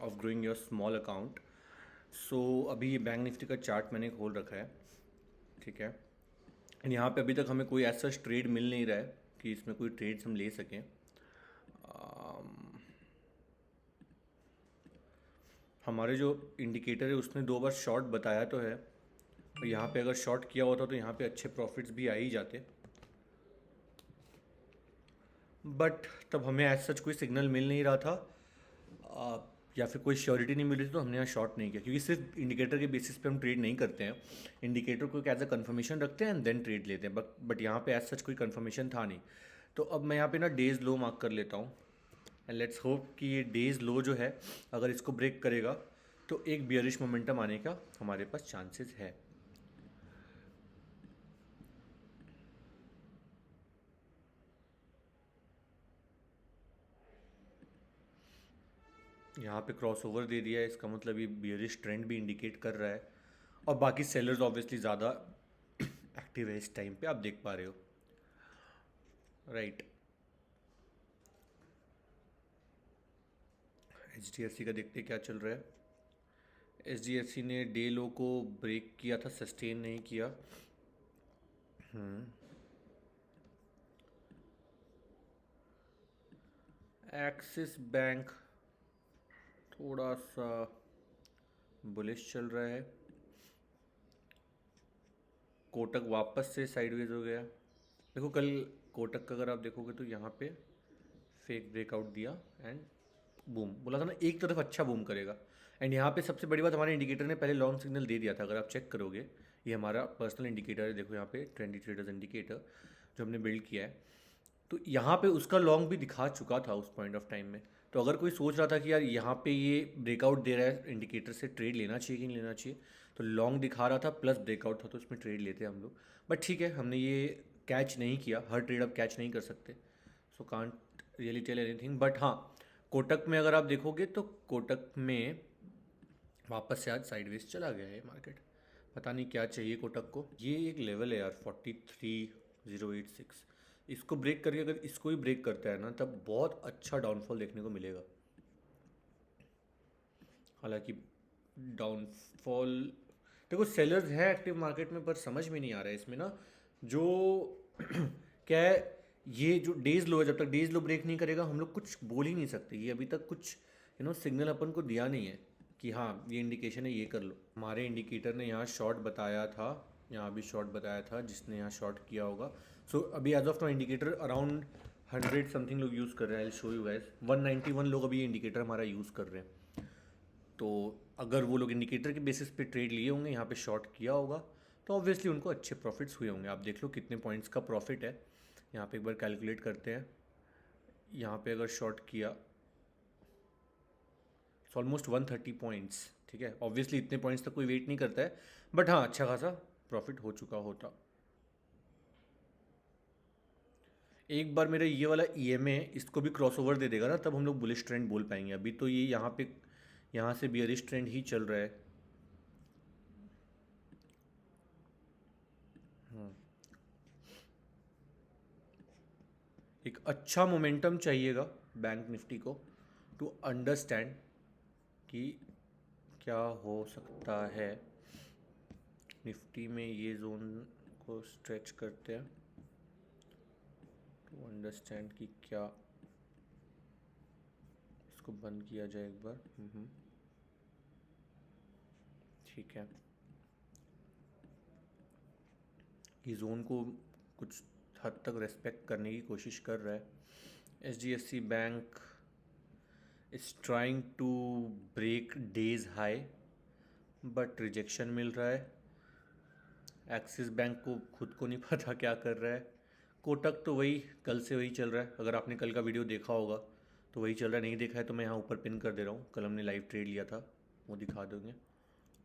Of growing your small account. So अभी ये bank Nifty का चार्ट मैंने खोल रखा है, ठीक है। एंड यहाँ पे अभी तक हमें कोई ऐसा ट्रेड मिल नहीं रहा है कि इसमें कोई ट्रेड्स हम ले सकें। हमारे जो इंडिकेटर है उसने 2 बार शॉर्ट बताया तो है, और यहाँ पे अगर शॉर्ट किया होता तो यहाँ पे अच्छे प्रॉफिट्स भी आ ही जाते, बट तब हमें एज सच कोई सिग्नल मिल नहीं रहा था, आ, या फिर कोई श्योरिटी नहीं मिल रही थी, तो हमने यहाँ शॉर्ट नहीं किया, क्योंकि सिर्फ इंडिकेटर के बेसिस पे हम ट्रेड नहीं करते हैं। इंडिकेटर को एक एज अ कन्फर्मेशन रखते हैं एंड देन ट्रेड लेते हैं, बट यहाँ पे एज सच कोई कन्फर्मेशन था नहीं। तो अब मैं यहाँ पे ना डेज लो मार्क कर लेता हूँ, एंड लेट्स होप कि ये डेज लो जो है अगर इसको ब्रेक करेगा तो एक बियरिश मोमेंटम आने का हमारे पास चांसेस है। यहाँ पे क्रॉस ओवर दे दिया है, इसका मतलब ये बियरिश ट्रेंड भी इंडिकेट कर रहा है, और बाकी सेलर्स ऑब्वियसली ज़्यादा एक्टिव है इस टाइम पे, आप देख पा रहे हो, right. H D F C का देखते क्या चल रहा है। एच डी एफ सी ने डे लो को ब्रेक किया था, सस्टेन नहीं किया। एक्सिस बैंक थोड़ा सा बुलिश चल रहा है। कोटक वापस से साइडवेज हो गया। देखो कल कोटक का अगर आप देखोगे तो यहाँ पे फेक ब्रेकआउट दिया एंड बूम, बोला था ना एक तरफ अच्छा बूम करेगा। एंड यहाँ पे सबसे बड़ी बात, हमारे इंडिकेटर ने पहले लॉन्ग सिग्नल दे दिया था, अगर आप चेक करोगे ये हमारा पर्सनल इंडिकेटर है, देखो यहाँ पे ट्रेंडी ट्रेडर्स इंडिकेटर जो हमने बिल्ड किया है, तो यहाँ पे उसका लॉन्ग भी दिखा चुका था उस पॉइंट ऑफ टाइम में। तो अगर कोई सोच रहा था कि यार यहाँ पे ये ब्रेकआउट दे रहा है इंडिकेटर से, ट्रेड लेना चाहिए कि नहीं लेना चाहिए, तो लॉन्ग दिखा रहा था प्लस ब्रेकआउट था, तो इसमें ट्रेड लेते हैं हम लोग। बट ठीक है, हमने ये कैच नहीं किया, हर ट्रेड अब कैच नहीं कर सकते, so can't really tell anything. But हाँ, कोटक में अगर आप देखोगे तो कोटक में वापस से आज साइडवेज चला गया है मार्केट, पता नहीं क्या चाहिए कोटक को। ये एक लेवल है यार 43,086, इसको ब्रेक करके अगर इसको ही ब्रेक करता है ना, तब बहुत अच्छा डाउनफॉल देखने को मिलेगा। हालांकि डाउनफॉल, देखो सेलर्स हैं एक्टिव मार्केट में, पर समझ में नहीं आ रहा है इसमें ना, जो क्या है, ये जो डेज लो है, जब तक डेज लो ब्रेक नहीं करेगा हम लोग कुछ बोल ही नहीं सकते। ये अभी तक कुछ सिग्नल अपन को दिया नहीं है कि हाँ ये इंडिकेशन है, ये कर लो। हमारे इंडिकेटर ने यहाँ शॉर्ट बताया था, यहाँ भी शॉर्ट बताया था, जिसने यहाँ शॉर्ट किया होगा। सो अभी as of now indicator around 100 something लोग यूज़ कर रहे हैं। आई शो यू गाइस, 191 लोग अभी ये इंडिकेटर हमारा यूज़ कर रहे हैं। तो अगर वो लोग इंडिकेटर के बेसिस पे ट्रेड लिए होंगे, यहाँ पे शॉर्ट किया होगा, तो ऑब्वियसली उनको अच्छे प्रॉफिट्स हुए होंगे। आप देख लो कितने पॉइंट्स का प्रॉफिट है, यहाँ पे एक बार कैलकुलेट करते हैं। यहाँ पे अगर शॉर्ट किया ऑलमोस्ट 130 पॉइंट्स, ठीक है। ऑब्वियसली इतने पॉइंट्स तक कोई वेट नहीं करता है, बट हाँ अच्छा खासा प्रॉफिट हो चुका होता। एक बार मेरा ये वाला ईएमए इसको भी क्रॉस ओवर दे देगा ना, तब हम लोग बुलिश ट्रेंड बोल पाएंगे। अभी तो ये यहाँ पे, यहाँ से बियरिश ट्रेंड ही चल रहा है। एक अच्छा मोमेंटम चाहिएगा बैंक निफ्टी को टू अंडरस्टैंड कि क्या हो सकता है। निफ्टी में ये जोन को स्ट्रेच करते हैं टू अंडरस्टैंड कि क्या, इसको बंद किया जाए एक बार। ठीक है, ये जोन को कुछ हद तक रेस्पेक्ट करने की कोशिश कर रहा है। H D F C bank is trying to break day's high, but rejection मिल रहा है। एक्सिस बैंक को खुद को नहीं पता क्या कर रहा है। कोटक तो वही कल से वही चल रहा है, अगर आपने कल का वीडियो देखा होगा तो वही चल रहा है, नहीं देखा है तो मैं यहाँ ऊपर पिन कर दे रहा हूँ, कल हमने लाइव ट्रेड लिया था, वो दिखा दोगे,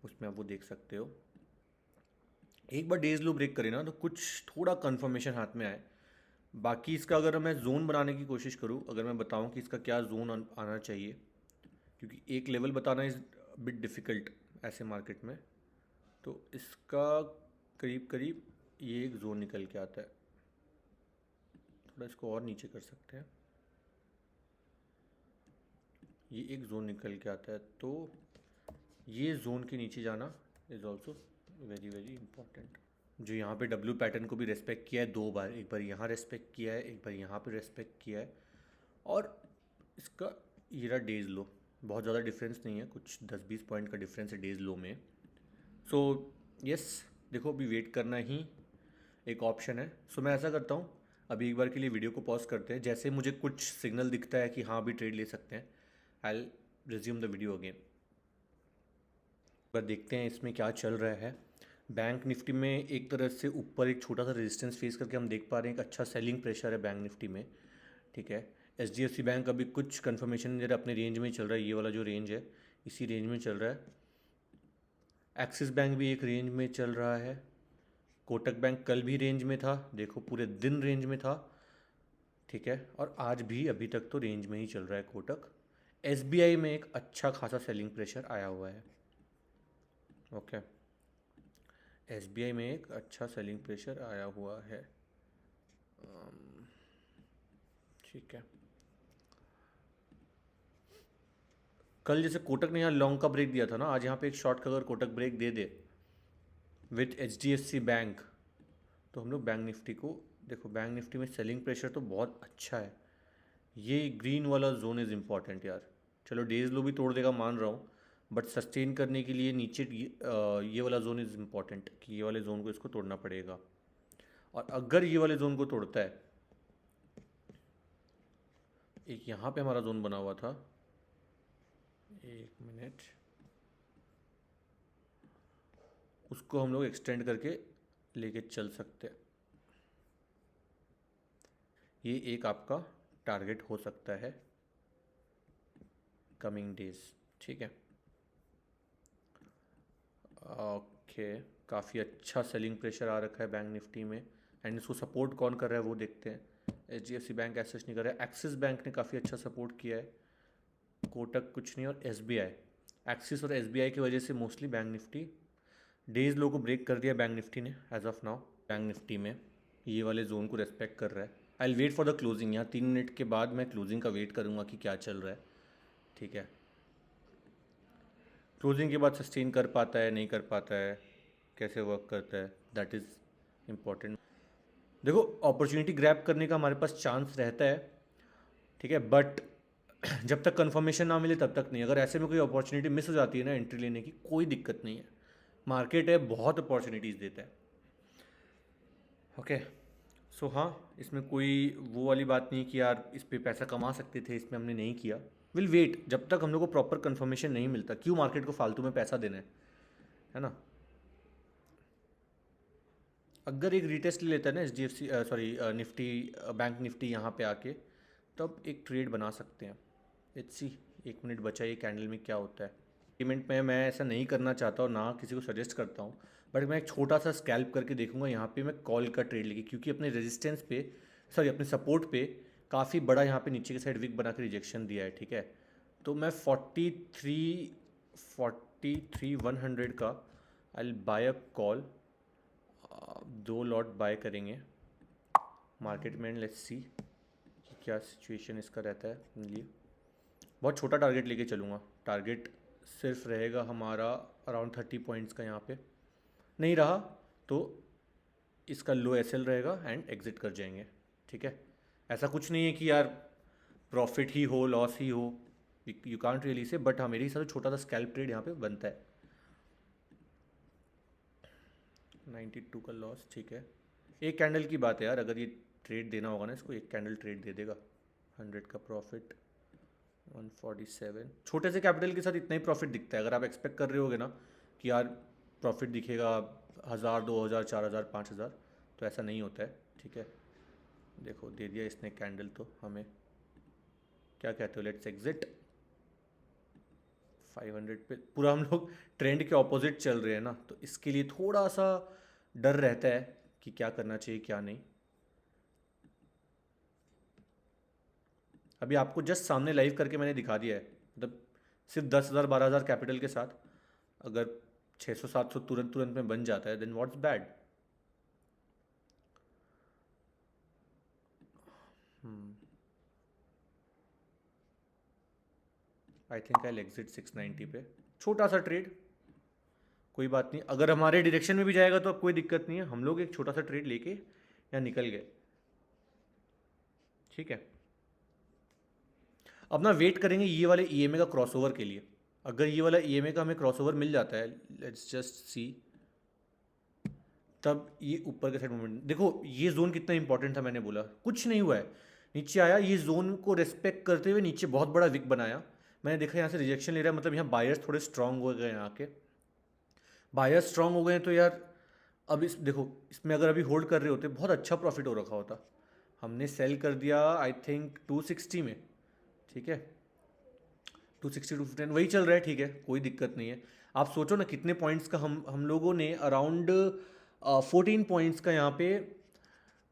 उसमें आप वो देख सकते हो। एक बार डेज लो ब्रेक करे ना तो कुछ थोड़ा कंफर्मेशन हाथ में आए। बाकी इसका अगर मैं जोन बनाने की कोशिश करूँ, अगर मैं बताऊँ कि इसका क्या जोन आना चाहिए, क्योंकि एक लेवल बताना इज़ बिट डिफ़िकल्ट ऐसे मार्केट में, तो इसका करीब करीब ये एक जोन निकल के आता है। थोड़ा इसको और नीचे कर सकते हैं, ये एक जोन निकल के आता है, तो ये जोन के नीचे जाना is also very very important. जो यहाँ पे डब्ल्यू पैटर्न को भी रेस्पेक्ट किया है 2 बार, एक बार यहाँ रेस्पेक्ट किया है, एक बार यहाँ पे रेस्पेक्ट किया है, और इसका ये रहा डेज लो। बहुत ज़्यादा डिफरेंस नहीं है, कुछ 10-20 पॉइंट का डिफरेंस है डेज लो में। सो यस, देखो अभी वेट करना ही एक ऑप्शन है। सो मैं ऐसा करता हूँ, अभी एक बार के लिए वीडियो को पॉज करते हैं, जैसे मुझे कुछ सिग्नल दिखता है कि हाँ अभी ट्रेड ले सकते हैं, I resume the video again. पर देखते हैं इसमें क्या चल रहा है। बैंक निफ्टी में एक तरह से ऊपर एक छोटा सा रेजिस्टेंस फेस करके हम देख पा रहे हैं, एक अच्छा सेलिंग प्रेशर है बैंक निफ्टी में, ठीक है। एच बैंक अभी कुछ कन्फर्मेशन जरा अपने रेंज में ही चल रहा है, ये वाला जो रेंज है इसी रेंज में चल रहा है। एक्सिस बैंक भी एक रेंज में चल रहा है। कोटक बैंक कल भी रेंज में था, देखो पूरे दिन रेंज में था, ठीक है। और आज भी अभी तक तो रेंज में ही चल रहा है कोटक। एसबीआई में एक अच्छा खासा सेलिंग प्रेशर आया हुआ है, ओके। एसबीआई में एक अच्छा सेलिंग प्रेशर आया हुआ है, ठीक है। कल जैसे कोटक ने यहाँ लॉन्ग का ब्रेक दिया था ना, आज यहाँ पे एक शॉर्ट का अगर कोटक ब्रेक दे दे विथ एचडीएफसी बैंक, तो हम लोग बैंक निफ्टी को, देखो बैंक निफ्टी में सेलिंग प्रेशर तो बहुत अच्छा है। ये ग्रीन वाला जोन इज़ इम्पॉर्टेंट यार। चलो डेज लो भी तोड़ देगा मान रहा हूँ, बट सस्टेन करने के लिए नीचे ये वाला जोन इज़ इम्पॉर्टेंट, कि ये वाले जोन को इसको तोड़ना पड़ेगा। और अगर ये वाले जोन को तोड़ता है, एक यहाँ पे हमारा जोन बना हुआ था, एक मिनट, उसको हम लोग एक्सटेंड करके लेके चल सकते हैं। ये एक आपका टारगेट हो सकता है कमिंग डेज, ठीक है। ओके, काफ़ी अच्छा सेलिंग प्रेशर आ रखा है बैंक निफ्टी में, एंड इसको सपोर्ट कौन कर रहा है वो देखते हैं। H D F C bank ऐसा नहीं कर रहा है, एक्सिस बैंक ने काफ़ी अच्छा सपोर्ट किया है, कोटक कुछ नहीं, और एस बी आई, एक्सिस और एस बी आई की वजह से mostly bank Nifty days low को ब्रेक कर दिया बैंक निफ्टी ने as of now. Bank Nifty में ये वाले जोन को रेस्पेक्ट कर रहा है। I wait for the closing, यहाँ 3 मिनट के बाद मैं क्लोजिंग का वेट करूँगा कि क्या चल रहा है, ठीक है। क्लोजिंग के बाद सस्टेन कर पाता है नहीं कर पाता है, कैसे वर्क करता है, दैट इज़ इम्पॉर्टेंट। देखो अपॉर्चुनिटी ग्रैब करने का हमारे पास चांस रहता है, ठीक है, बट जब तक कंफर्मेशन ना मिले तब तक नहीं। अगर ऐसे में कोई अपॉर्चुनिटी मिस हो जाती है ना एंट्री लेने की, कोई दिक्कत नहीं है, मार्केट है बहुत अपॉर्चुनिटीज़ देता है, ओके। सो हाँ, इसमें कोई वो वाली बात नहीं कि यार इस पे पैसा कमा सकते थे, इसमें हमने नहीं किया। विल वेट, जब तक हम लोग को प्रॉपर कंफर्मेशन नहीं मिलता, क्यों मार्केट को फालतू में पैसा देना है ना। अगर एक रिटेस्ट ले लेता है ना H D F C, sorry Nifty, bank Nifty यहाँ पे आके, तब एक ट्रेड बना सकते हैं। लेट्स सी, 1 मिनट बचा है, ये कैंडल में क्या होता है। पेमेंट में मैं ऐसा नहीं करना चाहता और ना किसी को सजेस्ट करता हूँ, बट मैं एक छोटा सा स्कैल्प करके देखूंगा यहाँ पे मैं कॉल का ट्रेड लेके, क्योंकि अपने रेजिस्टेंस पे, सॉरी अपने सपोर्ट पे काफ़ी बड़ा यहाँ पे नीचे की साइड विक बना के रिजेक्शन दिया है, ठीक है। तो मैं 43 100 का I buy a call, 2 lot buy करेंगे मार्केट में, लेट्स सी कि क्या सिचुएशन इसका रहता है मेरे लिए। बहुत छोटा टारगेट लेके चलूँगा, टारगेट सिर्फ रहेगा हमारा अराउंड 30 पॉइंट्स का, यहाँ पे नहीं रहा तो इसका लो एस एल रहेगा एंड एग्जिट कर जाएंगे, ठीक है। ऐसा कुछ नहीं है कि यार प्रॉफिट ही हो लॉस ही हो, you can't really say, but हाँ मेरे हिसाब से छोटा सा स्कैल्प ट्रेड यहाँ पे बनता है। 92 का लॉस, ठीक है। एक कैंडल की बात है यार, अगर ये ट्रेड देना होगा ना इसको, एक कैंडल ट्रेड दे देगा। 100 का प्रॉफिट, 147, छोटे से कैपिटल के साथ इतना ही प्रॉफिट दिखता है। अगर आप एक्सपेक्ट कर रहे होगे ना कि यार प्रॉफिट दिखेगा 1000 2000 4000 5000, तो ऐसा नहीं होता है, ठीक है। देखो दे दिया इसने कैंडल, तो हमें क्या कहते हो, लेट्स एग्जिट। 500 पे पूरा हम लोग ट्रेंड के ऑपोजिट चल रहे हैं ना, तो इसके लिए थोड़ा सा डर रहता है कि क्या करना चाहिए क्या नहीं। अभी आपको जस्ट सामने लाइव करके मैंने दिखा दिया है, मतलब सिर्फ 10,000 12,000 कैपिटल के साथ अगर 600 700 तुरंत तुरंत में बन जाता है, then what's bad. I think I exit 690 पे, छोटा सा ट्रेड, कोई बात नहीं। अगर हमारे डायरेक्शन में भी जाएगा तो अब कोई दिक्कत नहीं है, हम लोग एक छोटा सा ट्रेड लेके यहाँ निकल गए, ठीक है। अब ना वेट करेंगे ये वाले ईएमए का क्रॉसओवर के लिए। अगर ये वाला ईएमए का हमें क्रॉसओवर मिल जाता है, लेट्स जस्ट सी, तब ये ऊपर के साइड मूवमेंट देखो, ये जोन कितना इंपॉर्टेंट था, मैंने बोला कुछ नहीं हुआ है, नीचे आया, ये जोन को रिस्पेक्ट करते हुए नीचे बहुत बड़ा विक बनाया, मैंने देखा यहाँ से रिजेक्शन ले रहा है, मतलब यहाँ बायर्स थोड़े स्ट्रांग हो गए, यहाँ के बायर्स स्ट्रांग हो गए हैं, तो यार अब इस देखो, इसमें अगर अभी होल्ड कर रहे होते बहुत अच्छा प्रॉफिट हो रखा होता। हमने सेल कर दिया आई थिंक 260 में, ठीक है, 260 210 वही चल रहा है, ठीक है, कोई दिक्कत नहीं है। आप सोचो ना कितने पॉइंट्स का हम लोगों ने अराउंड 14 पॉइंट्स का यहाँ पे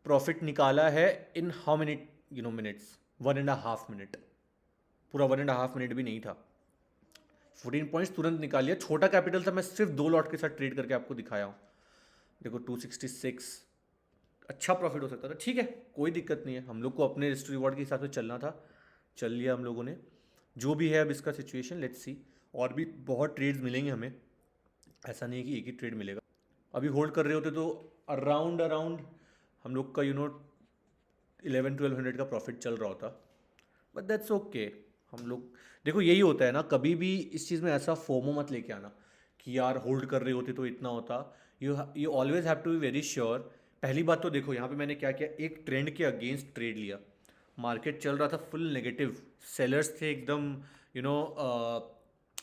प्रॉफिट निकाला है in how minute, minutes, 1.5 minute, पूरा 1.5 मिनट भी नहीं था, 14 पॉइंट्स तुरंत निकाल लिया। छोटा कैपिटल था, मैं सिर्फ 2 लॉट के साथ ट्रेड करके आपको दिखाया हूँ। देखो 266, अच्छा प्रॉफिट हो सकता था, ठीक है, कोई दिक्कत नहीं है, हम लोग को अपने रिस्क रिवॉर्ड के हिसाब से चलना था, चल लिया हम लोगों ने, जो भी है अब इसका सिचुएशन, लेट्स सी। और भी बहुत ट्रेड्स मिलेंगे हमें, ऐसा नहीं है कि एक ही ट्रेड मिलेगा। अभी होल्ड कर रहे होते तो अराउंड अराउंड हम लोग का 11-1200 का प्रॉफिट चल रहा होता, बट दैट्स ओके। हम लोग देखो, यही होता है ना, कभी भी इस चीज़ में ऐसा फोमो मत लेके आना कि यार होल्ड कर रहे होते तो इतना होता। You always have to be very sure. पहली बात तो देखो, यहाँ पे मैंने क्या किया, एक ट्रेंड के अगेंस्ट ट्रेड लिया, मार्केट चल रहा था फुल नेगेटिव, सेलर्स थे एकदम, यू नो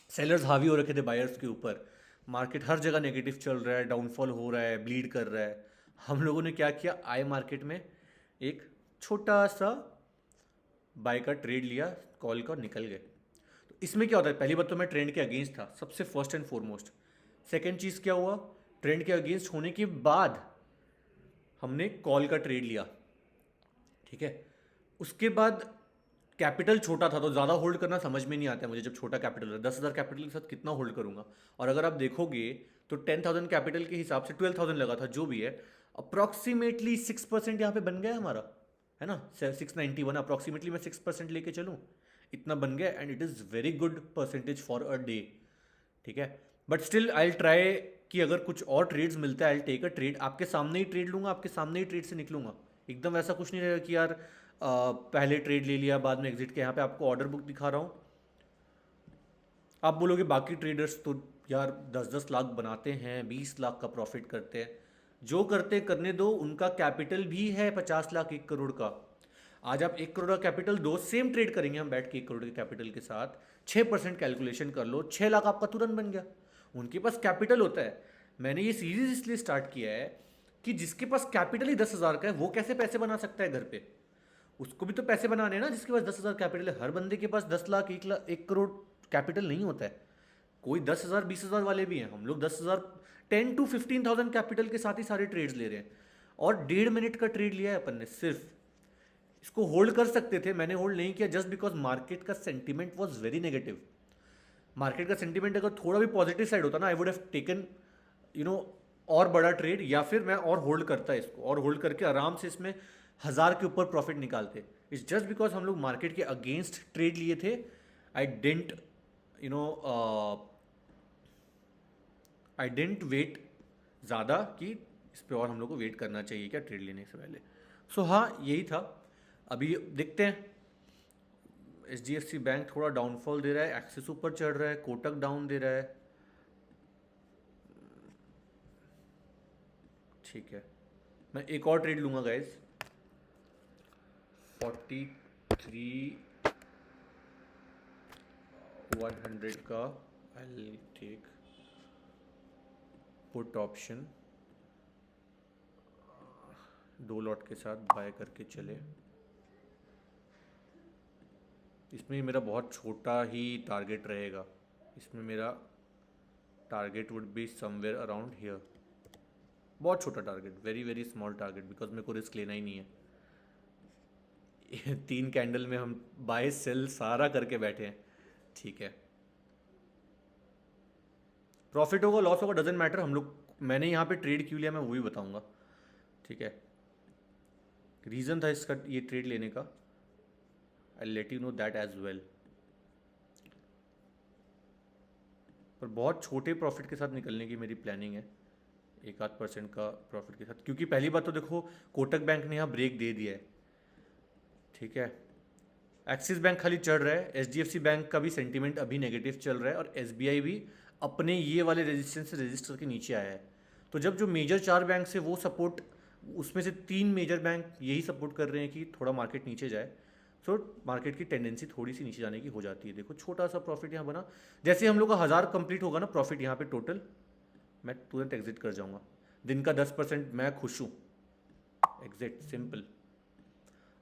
सेलर्स हावी हो रखे थे बायर्स के ऊपर, मार्केट हर जगह नेगेटिव चल रहा है, डाउनफॉल हो रहा है, ब्लीड कर रहा है। हम लोगों ने क्या किया, आए मार्केट में एक छोटा सा बाय का ट्रेड लिया, कॉल का, निकल गए। तो इसमें क्या होता है, पहली बात तो मैं ट्रेंड के अगेंस्ट था, सबसे फर्स्ट एंड फॉरमोस्ट। सेकेंड चीज़ क्या हुआ, ट्रेंड के अगेंस्ट होने के बाद हमने कॉल का ट्रेड लिया, ठीक है। उसके बाद कैपिटल छोटा था तो ज़्यादा होल्ड करना समझ में नहीं आता है मुझे, जब छोटा कैपिटल है, 10,000 कैपिटल के साथ कितना होल्ड करूंगा। और अगर आप देखोगे तो 10,000 कैपिटल के हिसाब से 12,000 लगा था, जो भी है, अप्रॉक्सीमेटली 6% यहाँ पे बन गया हमारा, है ना, 691, अप्रॉक्सीमेटली मैं 6% लेके चलूँ, इतना बन गया, and it is very good percentage for a day, ठीक है। बट स्टिल आई ट्राई कि अगर कुछ और ट्रेड्स मिलता है आई टेक अ ट्रेड, आपके सामने ही ट्रेड लूंगा, आपके सामने ही ट्रेड से निकलूंगा, एकदम ऐसा कुछ नहीं रहेगा कि यार पहले ट्रेड ले लिया बाद में एग्जिट के। यहाँ पे आपको ऑर्डर बुक दिखा रहा हूँ। आप बोलोगे बाकी ट्रेडर्स तो यार 10-10 लाख बनाते हैं, 20 लाख का प्रॉफिट करते हैं, जो करते करने दो, उनका कैपिटल भी है 50 लाख, 1 करोड़ का। आज आप 1 करोड़ का कैपिटल दो, सेम ट्रेड करेंगे हम बैठ के 1 करोड़ के कैपिटल के साथ, 6% कैलकुलेशन कर लो, 6 लाख आपका तुरंत बन गया। उनके पास कैपिटल होता है। मैंने ये सीरीज इसलिए स्टार्ट किया है कि जिसके पास कैपिटल ही 10,000 का है वो कैसे पैसे बना सकता है घर पे, उसको भी तो पैसे बनाने हैं ना, जिसके पास 10,000 कैपिटल है। हर बंदे के पास 10 लाख, 1 लाख, 1 करोड़ कैपिटल नहीं होता है, कोई 10,000 20,000 वाले भी हैं। हम लोग 10,000, 10 to 15,000 कैपिटल के साथ ही सारे ट्रेड्स ले रहे हैं, और 1.5 मिनट का ट्रेड लिया है अपन ने सिर्फ। इसको होल्ड कर सकते थे, मैंने होल्ड नहीं किया जस्ट बिकॉज मार्केट का sentiment was very negative. Market का सेंटीमेंट अगर थोड़ा भी पॉजिटिव साइड होता ना, आई वुड हैव टेकन और बड़ा ट्रेड, या फिर मैं और होल्ड करता इसको, और होल्ड करके आराम से इसमें 1,000 के ऊपर प्रॉफिट निकालते। इट्स जस्ट बिकॉज हम लोग मार्केट के अगेंस्ट ट्रेड लिए थे। आई डेंट आई डेंट वेट ज़्यादा कि इस पर और हम लोग को वेट करना चाहिए क्या ट्रेड लेने से पहले। सो हाँ, यही था। अभी देखते हैं, HDFC बैंक थोड़ा डाउनफॉल दे रहा है, एक्सिस ऊपर चढ़ रहा है, कोटक डाउन दे रहा है, ठीक है। मैं एक और ट्रेड लूँगा गाइज, 43,100 का I take put option, 2 lot के साथ बाय करके चले। इसमें मेरा बहुत छोटा ही टारगेट रहेगा, इसमें मेरा target would be somewhere around here, बहुत छोटा target, very very small target, because मेरे को रिस्क लेना ही नहीं है। 3 कैंडल में हम बाय सेल सारा करके बैठे हैं, ठीक है। प्रॉफिट होगा लॉस होगा डजेंट मैटर, हम लोग, मैंने यहाँ पे ट्रेड क्यों लिया मैं वो भी बताऊंगा, ठीक है। रीज़न था इसका ये ट्रेड लेने का, I let you know that as well. पर बहुत छोटे प्रॉफिट के साथ निकलने की मेरी प्लानिंग है, 1-8% का प्रॉफिट के साथ, क्योंकि पहली बात तो देखो कोटक बैंक ने यहाँ ब्रेक दे दिया है, ठीक है। एक्सिस बैंक खाली चढ़ रहा है, एचडीएफसी बैंक का भी सेंटीमेंट अभी नेगेटिव चल रहा है, और एसबीआई भी अपने ये वाले रेजिस्टेंस से रजिस्ट करके नीचे आया है। तो जब जो मेजर 4 बैंक से वो सपोर्ट, उसमें से 3 मेजर बैंक यही सपोर्ट कर रहे हैं कि थोड़ा मार्केट नीचे जाए, सो मार्केट की टेंडेंसी थोड़ी सी नीचे जाने की हो जाती है। देखो छोटा सा प्रॉफिट यहाँ बना, जैसे हम लोग का 1000 कंप्लीट होगा ना प्रॉफिट यहाँ पे टोटल, मैं तुरंत एग्जिट कर जाऊँगा। दिन का 10% मैं खुश हूँ, एग्जिट, सिंपल।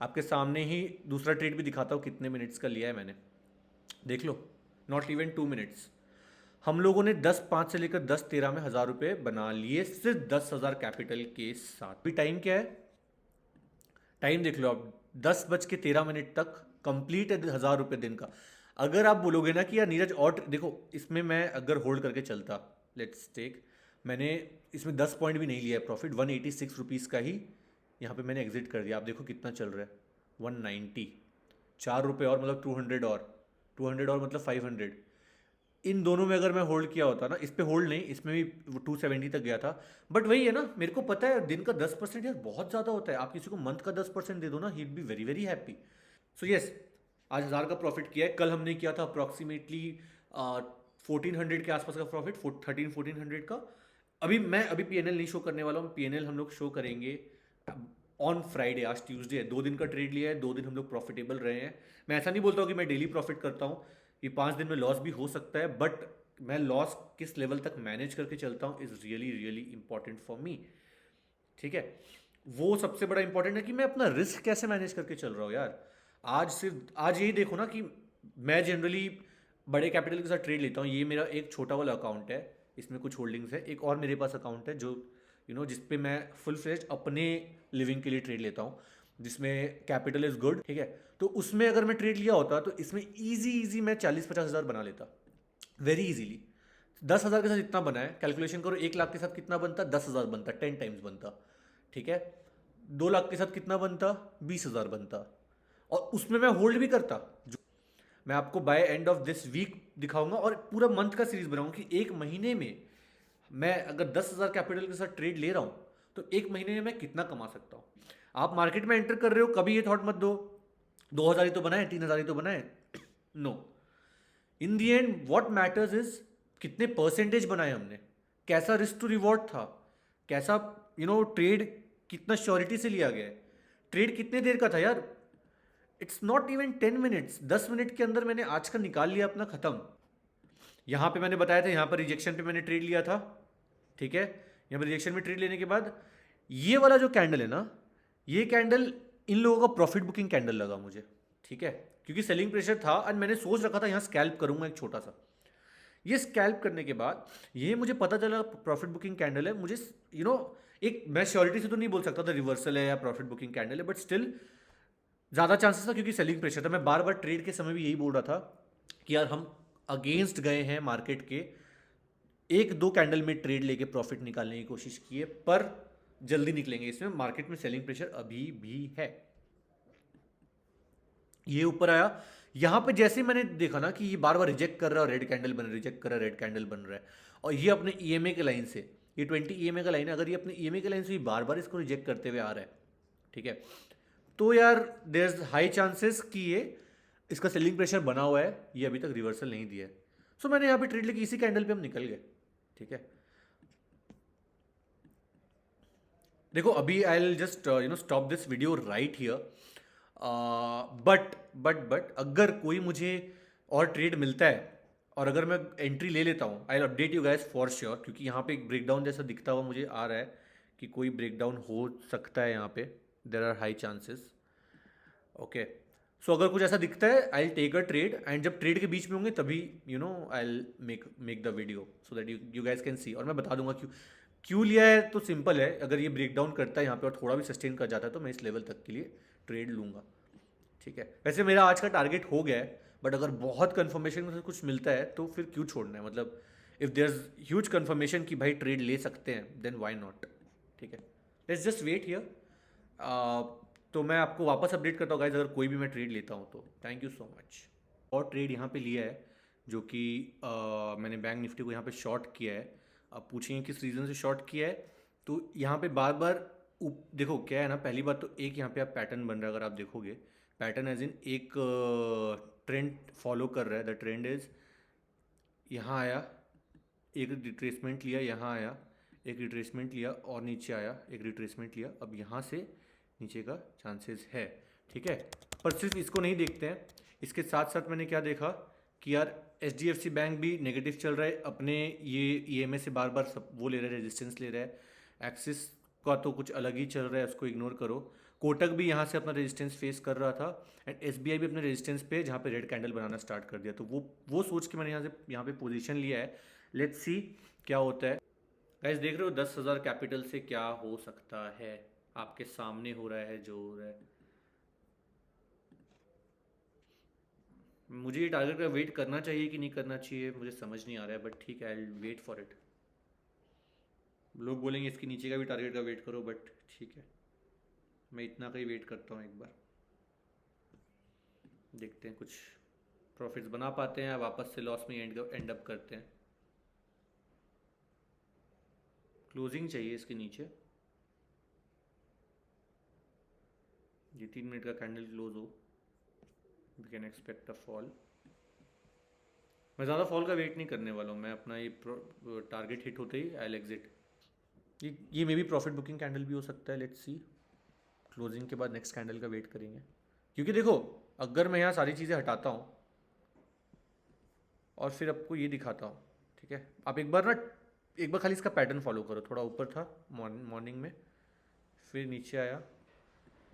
आपके सामने ही दूसरा ट्रेड भी दिखाता हूँ कितने मिनट्स का लिया है मैंने, देख लो, नॉट इवन 2 मिनट्स। हम लोगों ने 10-5 से लेकर 10-13 में 1000 रुपये बना लिए, सिर्फ 10,000 कैपिटल के साथ भी। टाइम क्या है, टाइम देख लो आप, 10:13 तक कंप्लीट है 1000 रुपये दिन का। अगर आप बोलोगे ना कि यार नीरज और देखो, इसमें मैं अगर होल्ड करके चलता, लेट्स टेक, मैंने इसमें 10 पॉइंट भी नहीं लिया है प्रॉफिट, 186 रुपीज़ का ही यहाँ पे मैंने एग्जिट कर दिया। आप देखो कितना चल रहा है, 190, 4 रुपये और मतलब 200 और 200 और मतलब 500। इन दोनों में अगर मैं होल्ड किया होता ना, इस पे होल्ड नहीं, इसमें भी 270 तक गया था, बट वही है ना, मेरे को पता है दिन का 10% यार बहुत ज़्यादा होता है। आप किसी को मंथ का 10% दे दो ना, he be very very happy. So yes, आज 1000 का प्रॉफिट किया है। कल हमने किया था अप्रॉक्सीमेटली 1400 के आसपास का प्रॉफिट, 1400 का। अभी पीएनएल नहीं शो करने वाला हूँ, पीएनएल हम लोग शो करेंगे ऑन फ्राइडे। आज ट्यूसडे है, 2 दिन का ट्रेड लिया है, 2 दिन हम लोग प्रॉफिटेबल रहे हैं। मैं ऐसा नहीं बोलता हूँ कि मैं डेली प्रॉफिट करता हूँ, ये 5 दिन में लॉस भी हो सकता है, बट मैं लॉस किस लेवल तक मैनेज करके चलता हूँ is really really important for me, ठीक है। वो सबसे बड़ा इंपॉर्टेंट है कि मैं अपना रिस्क कैसे मैनेज करके चल रहा हूँ यार। आज यही देखो ना कि मैं जनरली बड़े कैपिटल के साथ ट्रेड लेता हूँ। ये मेरा एक छोटा वाला अकाउंट है, इसमें कुछ होल्डिंग्स है। एक और मेरे पास अकाउंट है जो जिसपे मैं फुल फ्लेज अपने लिविंग के लिए ट्रेड लेता हूँ, जिसमें कैपिटल इज गुड, ठीक है। तो उसमें अगर मैं ट्रेड लिया होता तो इसमें इजी मैं 40-50 हज़ार बना लेता, वेरी इजीली। 10,000 के साथ इतना बना है, कैलकुलेशन करो, 1 लाख के साथ कितना बनता, 10,000 बनता, 10 टाइम्स बनता, ठीक है। 2 लाख के साथ कितना बनता, 20,000 बनता, और उसमें मैं होल्ड भी करता। जो मैं आपको by end of this week दिखाऊंगा, और पूरा मंथ का सीरीज बनाऊंगा कि एक महीने में मैं अगर 10,000 कैपिटल के साथ ट्रेड ले रहा हूँ तो एक महीने में मैं कितना कमा सकता हूँ। आप मार्केट में एंटर कर रहे हो, कभी ये थॉट मत दो 2,000 ही तो बनाए, 3,000 ही तो बनाए, no. In the end what matters is कितने परसेंटेज बनाए हमने, कैसा रिस्क टू रिवॉर्ड था, कैसा ट्रेड कितना श्योरिटी से लिया गया है, ट्रेड कितने देर का था यार। It's not even 10 minutes, 10 minute के अंदर मैंने आज का निकाल लिया अपना, खत्म। यहाँ पे मैंने बताया था, यहाँ पर रिजेक्शन पे मैंने ट्रेड लिया था, ठीक है। यहाँ पर रिजेक्शन में ट्रेड लेने के बाद ये वाला जो कैंडल है ना, ये कैंडल इन लोगों का प्रॉफिट बुकिंग कैंडल लगा मुझे, ठीक है, क्योंकि सेलिंग प्रेशर था और मैंने सोच रखा था यहाँ स्कैल्प करूंगा एक छोटा सा। ये स्कैल्प करने के बाद ये मुझे पता चला प्रॉफिट बुकिंग कैंडल है। मुझे एक, मैं श्योरिटी से तो नहीं बोल सकता था रिवर्सल है या प्रॉफिट बुकिंग कैंडल है, बट स्टिल ज़्यादा चांसेस था, क्योंकि सेलिंग प्रेशर था। मैं बार बार ट्रेड के समय भी यही बोल रहा था कि यार हम अगेंस्ट गए हैं मार्केट के, 1-2 कैंडल में ट्रेड लेके प्रॉफिट निकालने की कोशिश की है, पर जल्दी निकलेंगे इसमें, मार्केट में सेलिंग प्रेशर अभी भी है। ये ऊपर आया, यहां पे जैसे मैंने देखा ना कि ये बार बार रिजेक्ट कर रहा है, रेड कैंडल बन रहा है, रिजेक्ट कर रहा है, रेड कैंडल बन रहा है, और ये अपने ईएमए के लाइन से, ये 20 ईएमए का लाइन है, अगर ये अपने ईएमए के लाइन से बार बार इसको रिजेक्ट करते हुए आ रहा है, ठीक है, तो यार देयर इज हाई चांसेस कि ये इसका सेलिंग प्रेशर बना हुआ है, ये अभी तक रिवर्सल नहीं दिया है। सो मैंने यहाँ पे ट्रेड लेके इसी कैंडल पे हम निकल गए, ठीक है। देखो अभी I will just stop this video right here, but अगर कोई मुझे और ट्रेड मिलता है और अगर मैं एंट्री ले लेता हूँ, I will update you guys for sure, क्योंकि यहाँ पे एक ब्रेकडाउन जैसा दिखता हुआ मुझे आ रहा है कि कोई ब्रेकडाउन हो सकता है यहाँ पे, there are high chances, okay. So अगर कुछ ऐसा दिखता है I will take a trade, and जब ट्रेड के बीच में होंगे तभी I will make the video so that you guys can see, और मैं बता दूंगा क्यों लिया है। तो सिंपल है, अगर ये ब्रेकडाउन करता है यहाँ पे और थोड़ा भी सस्टेन कर जाता है तो मैं इस लेवल तक के लिए ट्रेड लूँगा, ठीक है। वैसे मेरा आज का टारगेट हो गया है, बट अगर बहुत कन्फर्मेशन में से कुछ मिलता है तो फिर क्यों छोड़ना है, मतलब if there is huge confirmation कि भाई ट्रेड ले सकते हैं, देन वाई नॉट, ठीक है। Let's just wait here. तो मैं आपको वापस अपडेट करता हूँ गाइज, अगर कोई भी मैं ट्रेड लेता हूँ तो। Thank you so much. और ट्रेड यहाँ पे लिया है जो कि मैंने बैंक निफ्टी को यहाँ पे शॉर्ट किया है। अब पूछेंगे किस रीज़न से शॉर्ट किया है, तो यहाँ पे बार बार देखो क्या है ना, पहली बात तो एक यहाँ पे आप पैटर्न बन रहा है, अगर आप देखोगे पैटर्न एज इन एक ट्रेंड फॉलो कर रहा है। द ट्रेंड इज यहाँ आया, एक रिट्रेसमेंट लिया, यहाँ आया एक रिट्रेसमेंट लिया और नीचे आया एक रिट्रेसमेंट लिया, अब यहाँ से नीचे का चांसेस है, ठीक है। पर सिर्फ इसको नहीं देखते हैं, इसके साथ साथ मैंने क्या देखा कि यार एच बैंक भी नेगेटिव चल रहा है, अपने ये ईएमए से बार बार सब वो ले रहा है, रेजिस्टेंस ले रहा है। एक्सिस का तो कुछ अलग ही चल रहा है, उसको इग्नोर करो। कोटक भी यहाँ से अपना रेजिस्टेंस फेस कर रहा था, एंड एसबीआई भी अपने रेजिस्टेंस पे जहाँ पे रेड कैंडल बनाना स्टार्ट कर दिया, तो वो सोच के मैंने यहाँ पे पोजीशन लिया है। लेट्स सी क्या होता है। गाइस देख रहे हो 10,000 कैपिटल से क्या हो सकता है, आपके सामने हो रहा है जो हो रहा है। मुझे ये टारगेट का वेट करना चाहिए कि नहीं करना चाहिए मुझे समझ नहीं आ रहा है, बट ठीक है, I will wait for it. लोग बोलेंगे इसके नीचे का भी टारगेट का वेट करो, बट ठीक है, मैं इतना का ही वेट करता हूँ। एक बार देखते हैं कुछ प्रॉफिट्स बना पाते हैं या वापस से लॉस में एंड अप करते हैं। क्लोजिंग चाहिए इसके नीचे, ये 3 मिनट का कैंडल क्लोज हो, we can expect a fall. मैं ज़्यादा फॉल का वेट नहीं करने वाला हूँ, मैं अपना ये टारगेट हिट होते ही आई एग्जिट। ये may be profit booking candle भी हो सकता है, लेट्स सी। क्लोजिंग के बाद नेक्स्ट कैंडल का वेट करेंगे, क्योंकि देखो अगर मैं यहाँ सारी चीज़ें हटाता हूँ और फिर आपको ये दिखाता हूँ, ठीक है, आप एक बार खाली इसका पैटर्न फॉलो करो। थोड़ा ऊपर था मॉर्निंग में, फिर नीचे आया,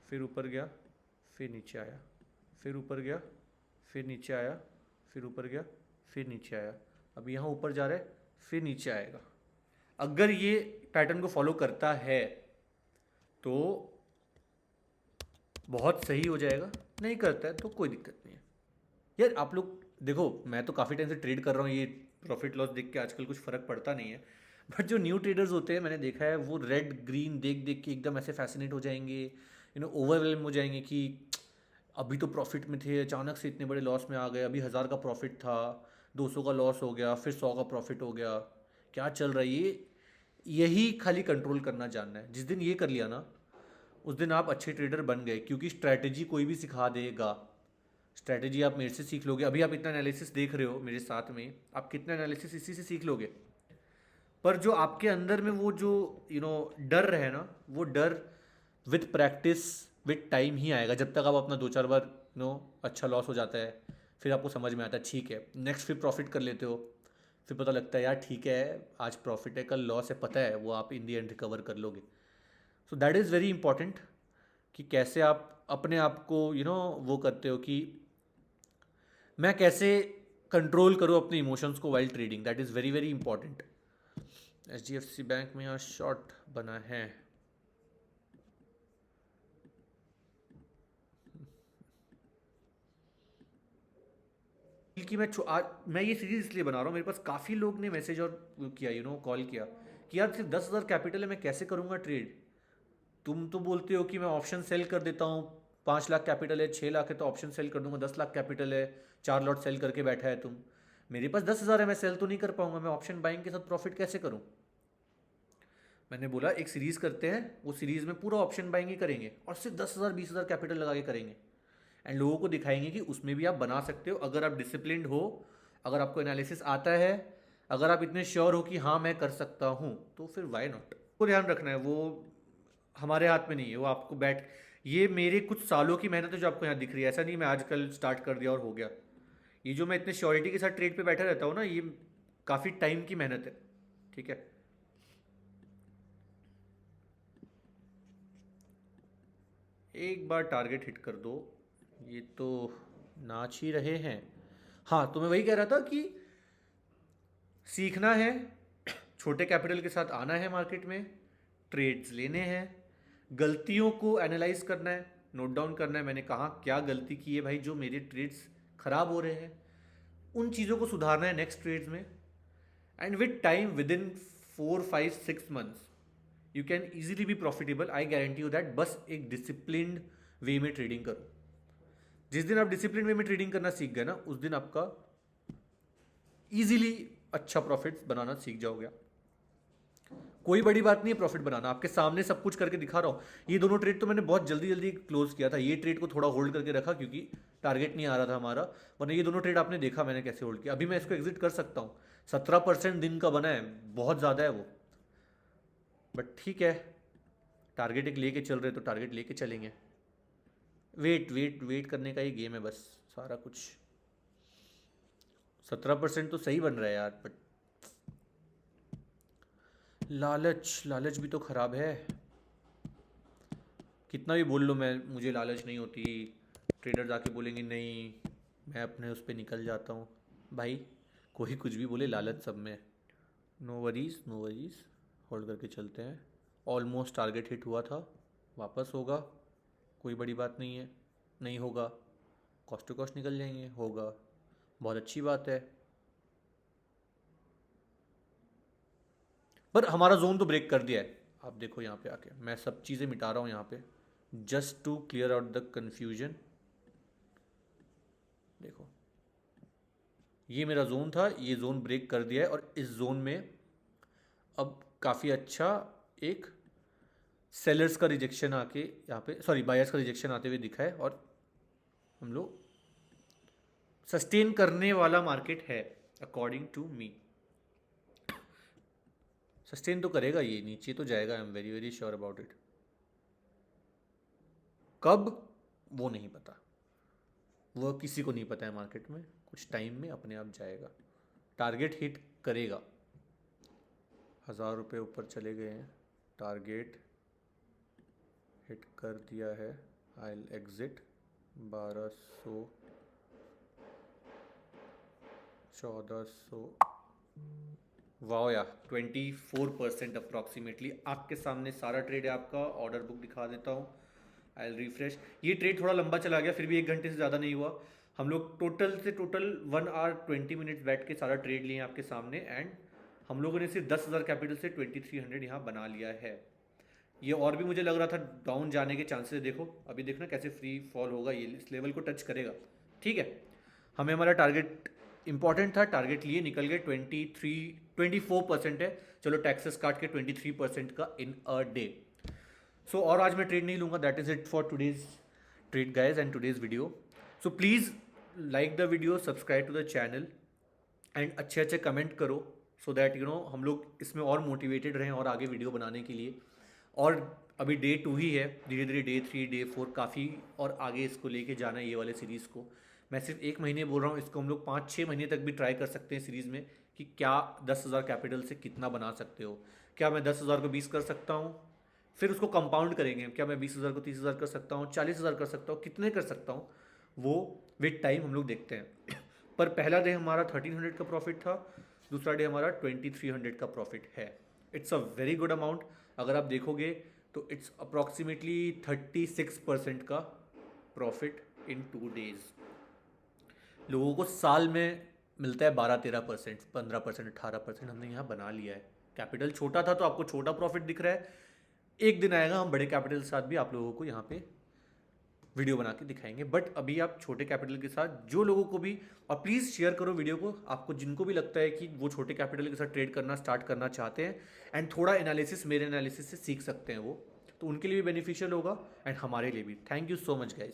फिर ऊपर गया, फिर नीचे आया, फिर ऊपर गया, फिर नीचे आया, फिर ऊपर गया, फिर नीचे आया। अब यहाँ ऊपर जा रहा है, फिर नीचे आएगा। अगर ये पैटर्न को फॉलो करता है तो बहुत सही हो जाएगा, नहीं करता है तो कोई दिक्कत नहीं है। यार आप लोग देखो, मैं तो काफ़ी टाइम से ट्रेड कर रहा हूँ, ये प्रॉफिट लॉस देख के आजकल कुछ फ़र्क पड़ता नहीं है। बट जो न्यू ट्रेडर्स होते हैं मैंने देखा है, वो रेड ग्रीन देख देख के एकदम ऐसे फैसिनेट हो जाएंगे, ओवरवेलम हो जाएंगे कि अभी तो प्रॉफिट में थे, अचानक से इतने बड़े लॉस में आ गए। अभी 1,000 का प्रॉफिट था, 200 का लॉस हो गया, फिर 100 का प्रॉफिट हो गया। क्या चल रहा है ये? यही खाली कंट्रोल करना जानना है। जिस दिन ये कर लिया ना, उस दिन आप अच्छे ट्रेडर बन गए, क्योंकि स्ट्रैटेजी कोई भी सिखा देगा। स्ट्रैटेजी आप मेरे से सीख लोगे। अभी आप इतना एनालिसिस देख रहे हो मेरे साथ में, आप कितना एनालिसिस इसी से सीख लोगे। पर जो आपके अंदर में वो जो डर है ना, वो डर विथ प्रैक्टिस विथ टाइम ही आएगा। जब तक आप अपना 2-4 बार अच्छा लॉस हो जाता है, फिर आपको समझ में आता है ठीक है, नेक्स्ट फिर प्रॉफिट कर लेते हो, फिर पता लगता है यार ठीक है आज प्रॉफिट है कल लॉस है, पता है वो आप इन दी एंड रिकवर कर लोगे। So that is very important कि कैसे आप अपने आप को वो करते हो कि मैं कैसे कंट्रोल करूँ अपने इमोशंस को while trading. That is very very important. HDFC bank में यहाँ शॉर्ट बना है, कि मैं ये सीरीज इसलिए बना रहा हूँ, मेरे पास काफ़ी लोग ने मैसेज और किया कॉल किया कि यार सिर्फ 10,000 कैपिटल है, मैं कैसे करूँगा ट्रेड। तुम तो बोलते हो कि मैं ऑप्शन सेल कर देता हूँ, 5 लाख कैपिटल है, 6 लाख है तो ऑप्शन सेल कर दूंगा, 10 लाख कैपिटल है 4 लॉट सेल करके बैठा है तुम। मेरे पास 10,000 है, मैं सेल तो नहीं कर पाऊंगा, मैं ऑप्शन बाइंग के साथ प्रॉफिट कैसे करूँ। मैंने बोला एक सीरीज करते हैं, वो सीरीज में पूरा ऑप्शन बाइंग ही करेंगे और सिर्फ 10,000 20,000 कैपिटल लगा के करेंगे, एंड लोगों को दिखाएंगे कि उसमें भी आप बना सकते हो अगर आप डिसिप्लिन्ड हो, अगर आपको एनालिसिस आता है, अगर आप इतने श्योर हो कि हाँ मैं कर सकता हूँ, तो फिर वाई नॉट। वो ध्यान रखना है, वो हमारे हाथ में नहीं है, वो आपको ये मेरे कुछ सालों की मेहनत है जो आपको यहाँ दिख रही है। ऐसा नहीं मैं आजकल स्टार्ट कर दिया और हो गया। ये जो मैं इतने श्योरिटी के साथ ट्रेड पे बैठा रहता हूँ ना, ये काफ़ी टाइम की मेहनत है, ठीक है। एक बार टारगेट हिट कर दो, ये तो नाच ही रहे हैं। हाँ, तो मैं वही कह रहा था कि सीखना है, छोटे कैपिटल के साथ आना है मार्केट में, ट्रेड्स लेने हैं, गलतियों को एनालाइज करना है, नोट डाउन करना है मैंने कहाँ क्या गलती की है भाई जो मेरे ट्रेड्स खराब हो रहे हैं, उन चीज़ों को सुधारना है नेक्स्ट ट्रेड्स में। And with time, with in 4-5-6 months you can easily be profitable, I guarantee you that. बस एक डिसिप्लिन्ड वे में ट्रेडिंग करो। जिस दिन आप डिसिप्लिन वे में ट्रेडिंग करना सीख गए ना, उस दिन आपका इजीली अच्छा प्रॉफिट बनाना सीख जाओगे आप। कोई बड़ी बात नहीं है प्रॉफिट बनाना, आपके सामने सब कुछ करके दिखा रहा हूँ। ये दोनों ट्रेड तो मैंने बहुत जल्दी जल्दी क्लोज किया था, ये ट्रेड को थोड़ा होल्ड करके रखा क्योंकि टारगेट नहीं आ रहा था हमारा, वरना ये दोनों ट्रेड आपने देखा मैंने कैसे होल्ड किया। अभी मैं इसको एग्जिट कर सकता हूँ, 17% दिन का बना है, बहुत ज़्यादा है वो, बट ठीक है, टारगेट एक लेके चल रहे तो टारगेट लेके चलेंगे। वेट वेट वेट करने का ही गेम है बस, सारा कुछ। 17% तो सही बन रहा है यार, बट लालच लालच भी तो खराब है। कितना भी बोल लो मैं, मुझे लालच नहीं होती, ट्रेडर जाके बोलेंगे नहीं, मैं अपने उस पर निकल जाता हूँ। भाई कोई कुछ भी बोले, लालच सब में। No worries no worries, hold करके चलते हैं। ऑलमोस्ट टारगेट हिट हुआ था, वापस होगा, कोई बड़ी बात नहीं है। नहीं होगा, कॉस्ट टू कॉस्ट निकल जाएंगे। होगा, बहुत अच्छी बात है। पर हमारा जोन तो ब्रेक कर दिया है। आप देखो यहाँ पे आके मैं सब चीज़ें मिटा रहा हूँ यहाँ पे, just to clear out the confusion. देखो ये मेरा जोन था, ये जोन ब्रेक कर दिया है, और इस जोन में अब काफ़ी अच्छा एक सेलर्स का रिजेक्शन आके यहाँ पे, सॉरी बायर्स का रिजेक्शन आते हुए दिखा है, और हम लोग सस्टेन करने वाला मार्केट है अकॉर्डिंग टू मी। सस्टेन तो करेगा, ये नीचे तो जाएगा, I am very very sure about it. कब वो नहीं पता, वो किसी को नहीं पता है मार्केट में, कुछ टाइम में अपने आप जाएगा, टारगेट हिट करेगा। 1000 रुपये ऊपर चले गए हैं, टारगेट हिट कर दिया है। I will exit 1200 1400। वाह यार 24% अप्रॉक्सीमेटली आपके सामने सारा ट्रेड है। आपका ऑर्डर बुक दिखा देता हूँ, आई विल रिफ्रेश। ये ट्रेड थोड़ा लंबा चला गया, फिर भी 1 घंटे से ज़्यादा नहीं हुआ। हम लोग टोटल 1 hour 20 minutes बैठ के सारा ट्रेड लिए आपके सामने, एंड हम लोगों ने सिर्फ 10,000 कैपिटल से 2300 यहाँ बना लिया है। ये और भी मुझे लग रहा था डाउन जाने के चांसेस है, देखो अभी देखना कैसे फ्री फॉल होगा, ये इस लेवल को टच करेगा। ठीक है, हमें हमारा टारगेट इंपॉर्टेंट था, टारगेट लिए निकल गए। 24% है, चलो टैक्सेस काट के 23% का इन अ डे। सो और आज मैं ट्रेड नहीं लूँगा। That is it for today's trade guys and today's video. So please like the video, subscribe to the channel, and अच्छे अच्छे कमेंट करो, सो दैट यू नो हम लोग इसमें और मोटिवेटेड रहें और आगे वीडियो बनाने के लिए। और अभी डे 2 ही है, धीरे धीरे डे 3 डे 4 काफ़ी और आगे इसको लेके जाना है, ये वाले सीरीज़ को। मैं सिर्फ 1 महीने बोल रहा हूँ, इसको हम लोग 5-6 महीने तक भी ट्राई कर सकते हैं सीरीज़ में, कि क्या 10,000 कैपिटल से कितना बना सकते हो। क्या मैं 10,000 को 20 कर सकता हूँ, फिर उसको कंपाउंड करेंगे, क्या मैं 20,000 को 30,000 कर सकता हूँ, 40,000 कर सकता हूँ, कितने कर सकता हूँ, वो विद टाइम हम लोग देखते हैं। पर पहला डे हमारा 1300 का प्रॉफिट था, दूसरा डे हमारा 2300 का प्रॉफिट है। It's a very good amount. अगर आप देखोगे तो इट्स अप्रॉक्सीमेटली 36% का प्रॉफिट इन 2 days। लोगों को साल में मिलता है 12-13%, 15%, 18%, हमने यहाँ बना लिया है। कैपिटल छोटा था तो आपको छोटा प्रॉफिट दिख रहा है, एक दिन आएगा हम बड़े कैपिटल के साथ भी आप लोगों को यहाँ पे वीडियो बना के दिखाएंगे। बट अभी आप छोटे कैपिटल के साथ, जो लोगों को भी, और प्लीज़ शेयर करो वीडियो को, आपको जिनको भी लगता है कि वो छोटे कैपिटल के साथ ट्रेड करना स्टार्ट करना चाहते हैं, एंड थोड़ा एनालिसिस मेरे एनालिसिस से सीख सकते हैं वो, तो उनके लिए भी बेनिफिशियल होगा एंड हमारे लिए भी। Thank you so much guys.